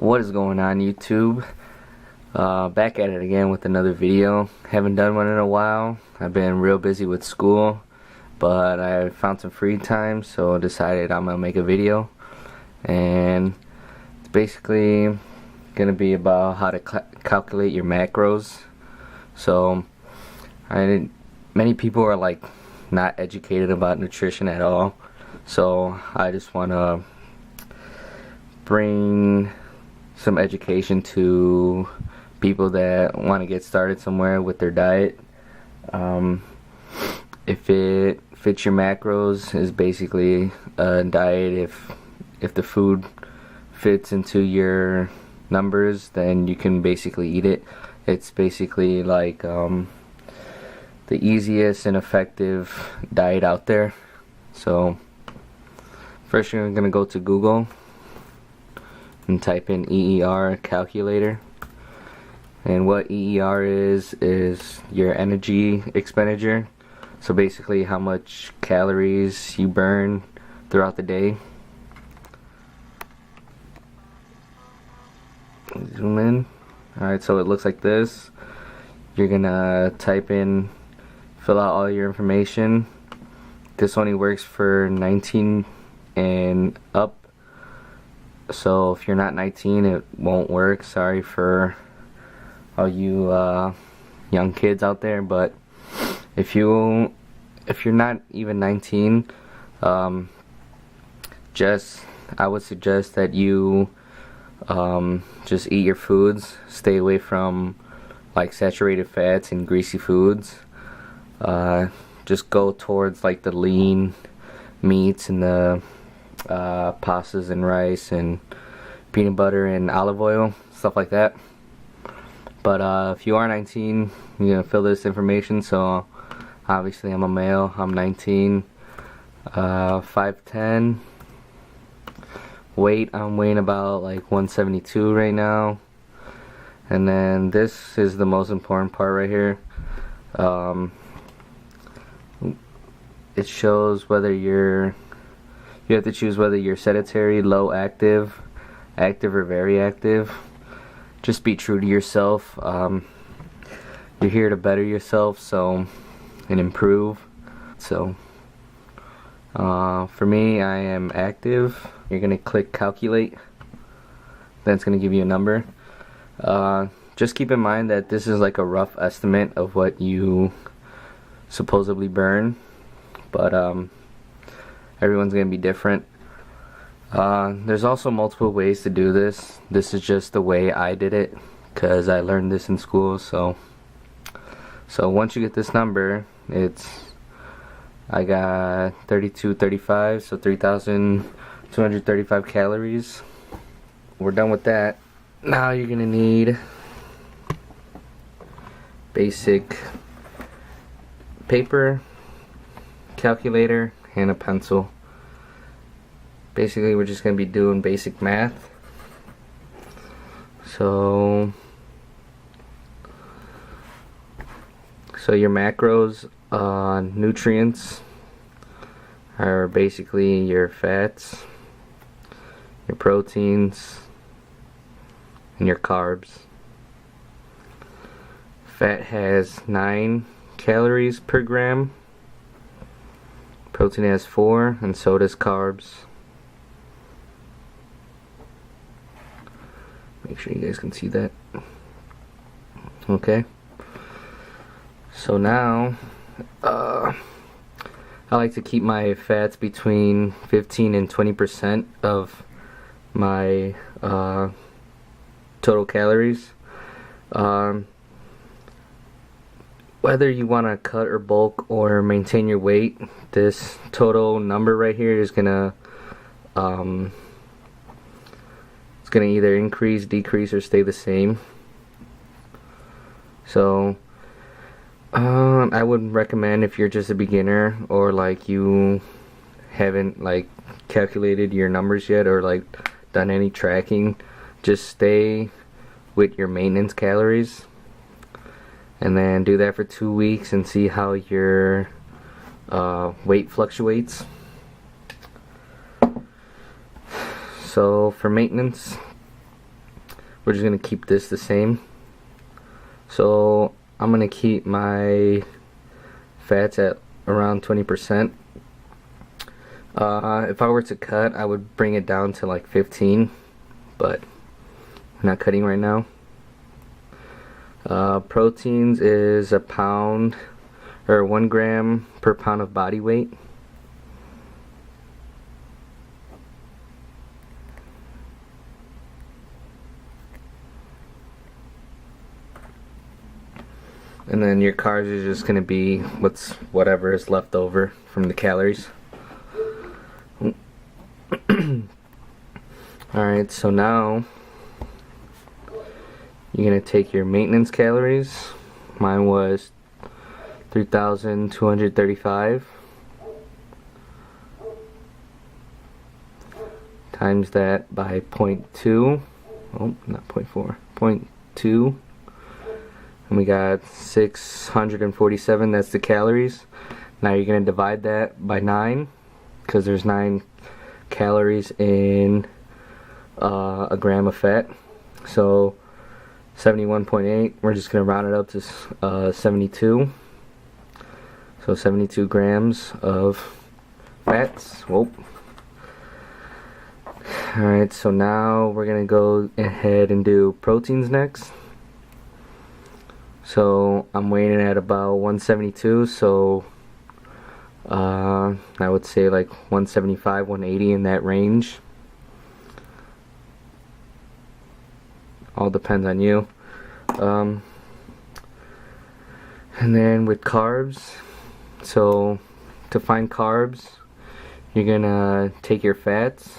What is going on, YouTube? Back at it again with another video. Haven't done one in a while. I've been real busy with school, but I found some free time, so I decided I'm gonna make a video. And it's basically gonna be about how to calculate your macros. So many people are like not educated about nutrition at all, so I just want to bring some education to people that want to get started somewhere with their diet. If it fits your macros is basically a diet. If the food fits into your numbers, then you can basically eat it. It's basically like the easiest and effective diet out there. So first you're gonna go to Google and type in EER calculator, and what EER is your energy expenditure. So basically how much calories you burn throughout the day. Zoom in. Alright, so it looks like this. You're gonna type in, fill out all your information. This only works for 19 and up. So if you're not 19, it won't work. Sorry for all you young kids out there, but if you're not even 19, I would suggest that you just eat your foods. Stay away from like saturated fats and greasy foods. Just go towards like the lean meats and the pastas and rice and peanut butter and olive oil, stuff like that. But if you are 19, you're gonna fill this information. So obviously I'm a male, I'm 19, 5'10", weight, I'm weighing about like 172 right now. And then this is the most important part right here. It shows whether you have to choose whether you're sedentary, low active, active, or very active. Just be true to yourself. You're here to better yourself, and improve. So for me, I am active. You're gonna click calculate. Then it's gonna give you a number. Just keep in mind that this is like a rough estimate of what you supposedly burn, but everyone's gonna be different. There's also multiple ways to do this. This is just the way I did it because I learned this in school. So once you get this number, I got 3235, so 3,235 calories. We're done with that. Now you're gonna need basic paper, calculator, and a pencil. Basically, we're just going to be doing basic math. So your macros, nutrients, are basically your fats, your proteins, and your carbs. Fat has 9 calories per gram. Protein has 4, and so does carbs. Make sure you guys can see that. Okay. So now, I like to keep my fats between 15 and 20% of my total calories. Whether you want to cut or bulk or maintain your weight, this total number right here is gonna either increase, decrease, or stay the same. So I would recommend, if you're just a beginner or like you haven't like calculated your numbers yet or like done any tracking, just stay with your maintenance calories and then do that for 2 weeks and see how your weight fluctuates. So for maintenance, we're just gonna keep this the same. So I'm gonna keep my fats at around 20%. If I were to cut, I would bring it down to like 15, but I'm not cutting right now. Proteins is a pound or 1 gram per pound of body weight. And then your carbs is just gonna be whatever is left over from the calories. Alright, so now you're gonna take your maintenance calories. Mine was 3,235 times that by 0.2. Oh, not 0.4, 0.2. And we got 647. That's the calories. Now you're gonna divide that by 9, because there's 9 calories in a gram of fat. So 71.8. We're just gonna round it up to 72. So 72 grams of fats. Whoa. Alright, so now we're gonna go ahead and do proteins next. So I'm weighing it at about 172, so I would say like 175, 180 in that range. All depends on you. And then with carbs, so to find carbs, you're gonna take your fats,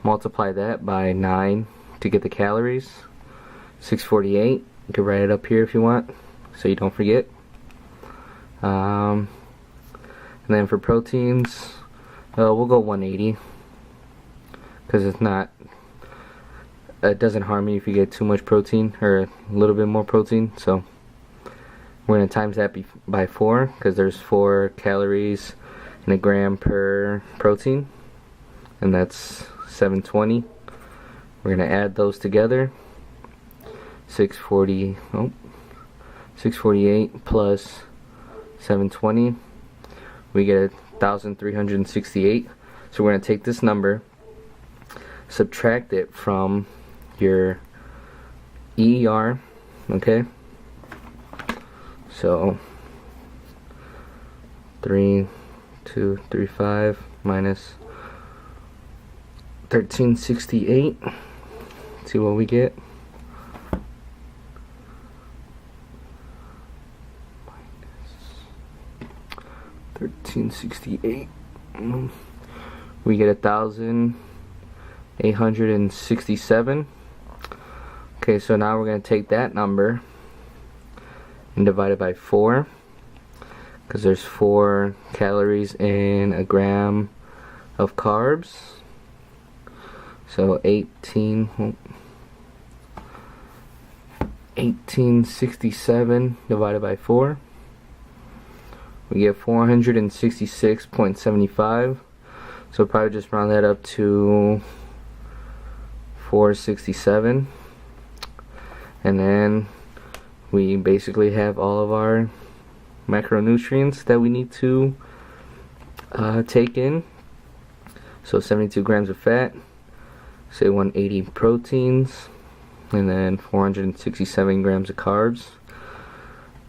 multiply that by 9 to get the calories. 648. You can write it up here if you want, so you don't forget. And then for proteins, we'll go 180, because it doesn't harm you if you get too much protein or a little bit more protein. So we're going to times that by 4, because there's 4 calories in a gram per protein, and that's 720. We're going to add those together. 648 plus 720, we get 1,368. So we're going to take this number, subtract it from your ER, okay? So 3,235 minus 1,368. See what we get. 1,368. We get 1,867. Okay, so now we're going to take that number and divide it by 4, because there's 4 calories in a gram of carbs. So 1867 divided by 4. We get 466.75. So probably just round that up to 467. And then we basically have all of our macronutrients that we need to take in. So 72 grams of fat, say 180 proteins, and then 467 grams of carbs.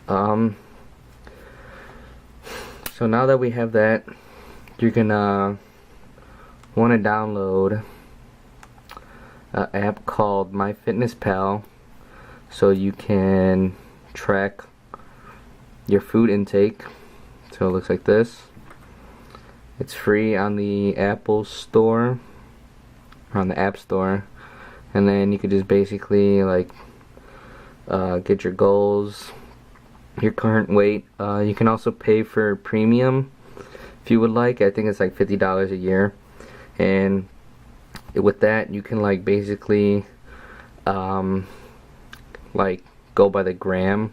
So now that we have that, you're gonna want to download an app called MyFitnessPal, so you can track your food intake. So it looks like this. It's free on the Apple Store, or on the App Store, and then you could just basically like get your goals, your current weight. You can also pay for premium if you would like. I think it's like $50 a year, and with that you can like basically like go by the gram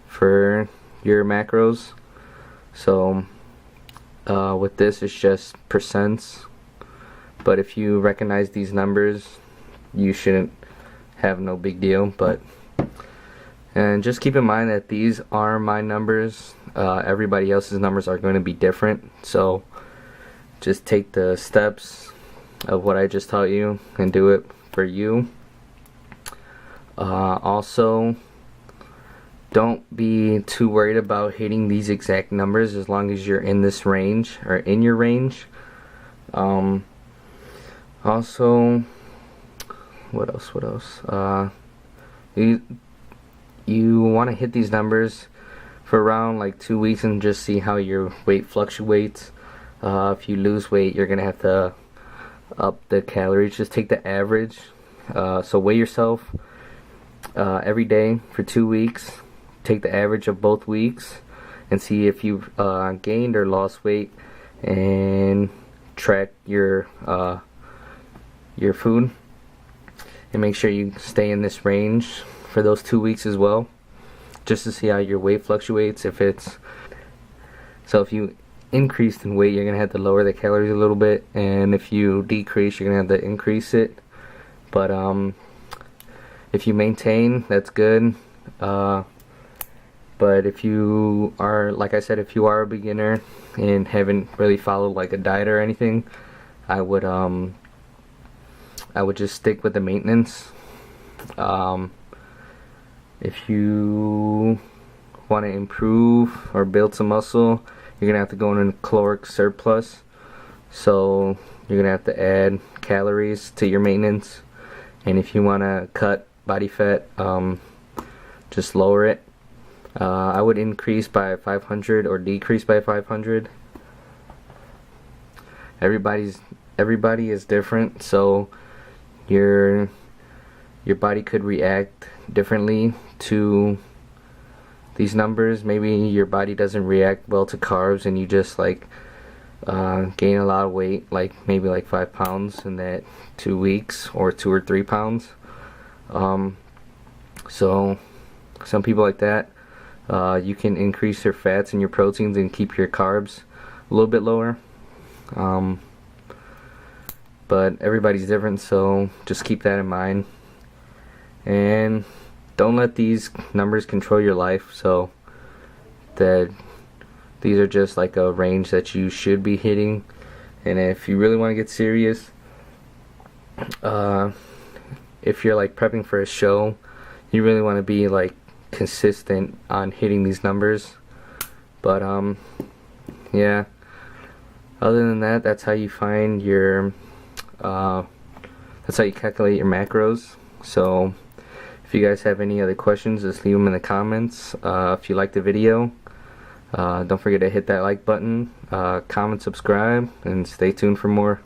for your macros. So with this it's just percents, but if you recognize these numbers, you shouldn't have no big deal. But and just keep in mind that these are my numbers. Everybody else's numbers are going to be different, so just take the steps of what I just taught you and do it for you. Also, don't be too worried about hitting these exact numbers as long as you're in this range or in your range. Also, what else? You want to hit these numbers for around like 2 weeks and just see how your weight fluctuates. If you lose weight, you're gonna have to up the calories. Just take the average. So weigh yourself every day for 2 weeks. Take the average of both weeks and see if you've gained or lost weight, and track your food and make sure you stay in this range for those 2 weeks as well, just to see how your weight fluctuates. If you increase in weight, you're gonna have to lower the calories a little bit, and if you decrease, you're gonna have to increase it. But if you maintain, that's good. But if you are, like I said, if you are a beginner and haven't really followed like a diet or anything, I would just stick with the maintenance. If you want to improve or build some muscle, you're gonna have to go in a caloric surplus. So you're gonna have to add calories to your maintenance. And if you want to cut body fat, just lower it. I would increase by 500 or decrease by 500. Everybody is different, so your body could react differently to these numbers. Maybe your body doesn't react well to carbs, and you just like gain a lot of weight, like maybe like 5 pounds in that 2 weeks, or 2 or 3 pounds. So some people like that, you can increase your fats and your proteins and keep your carbs a little bit lower. But everybody's different, so just keep that in mind. And don't let these numbers control your life. So that these are just like a range that you should be hitting. And if you really want to get serious, if you're like prepping for a show, you really want to be like consistent on hitting these numbers. But yeah, other than that, that's how you find your that's how you calculate your macros. So if you guys have any other questions, just leave them in the comments. If you like the video, don't forget to hit that like button, comment, subscribe, and stay tuned for more.